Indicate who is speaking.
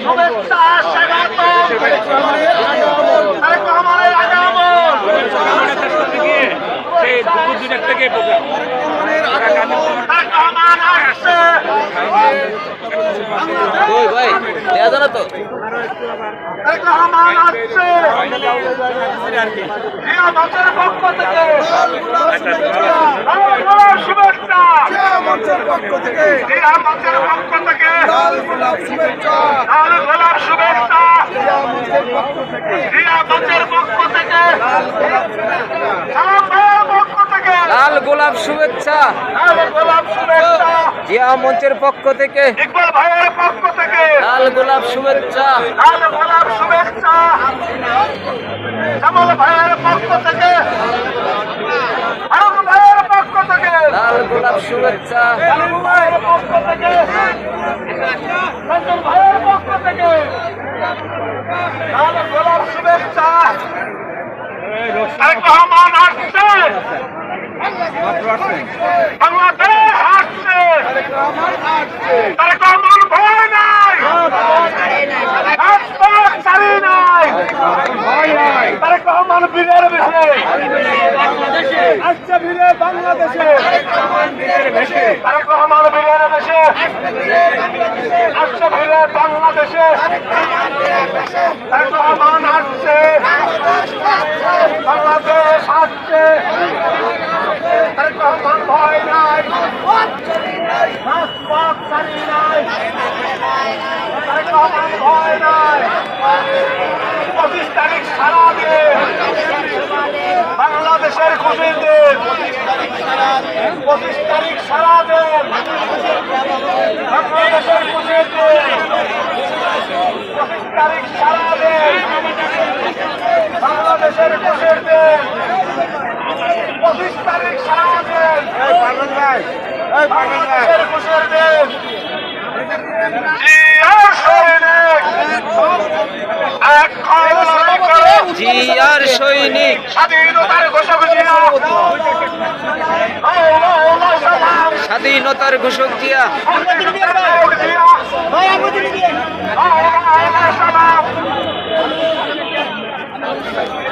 Speaker 1: শুভেচ্ছা
Speaker 2: ভাই দেয়া জানা তো
Speaker 1: পক্ষ থেকে শুভেচ্ছা মঞ্চের পক্ষ থেকে লাল গোলাপ শুভেচ্ছা মঞ্চের পক্ষ থেকে
Speaker 2: লাল গোলাপ শুভেচ্ছা জিয়া মঞ্চের পক্ষ থেকে
Speaker 1: ইকবাল ভাইয়ের পক্ষ থেকে
Speaker 2: লাল গোলাপ শুভেচ্ছা
Speaker 1: লাল গোলাপ শুভেচ্ছা জামাল ভাইয়ের পক্ষ থেকে আরব ভাইয়ের পক্ষ থেকে
Speaker 2: লাল গোলাপ শুভেচ্ছা
Speaker 1: আরব ভাইয়ের পক্ষ থেকে রঞ্জন ভাইয়ের পক্ষ থেকে লাল গোলাপ শুভেচ্ছা তারেক রহমান আসছে বাংলাদেশ আসছে তারেক রহমান ভয় নাই রাজপথ ছাড়ি নাই তারেক রহমান বীরের বেশে আসছে বীরে বাংলাদেশে তারেক রহমান বীরের বেশে আসছে বীরে বাংলাদেশে তারেক রহমান আসছে বাংলাদেশ আসছে তারেক রহমান ভয় নাই রাজপথ ছাড়ি নাই তারেক রহমান ভয় নাই 25 তারিখ সারা দিন বাংলাদেশের খুশির দিন 25 তারিখ সারা দিন বাংলাদেশের খুশির দিন 25 তারিখ সারা দিন বাংলাদেশের খুশির দিন 25 তারিখ সারা দিন বাংলাদেশের খুশির দিন
Speaker 2: জিয়ার সৈনিক
Speaker 1: স্বাধীনতার ঘোষক জিয়া
Speaker 2: স্বাধীনতার ঘোষক জিয়া
Speaker 1: জিয়া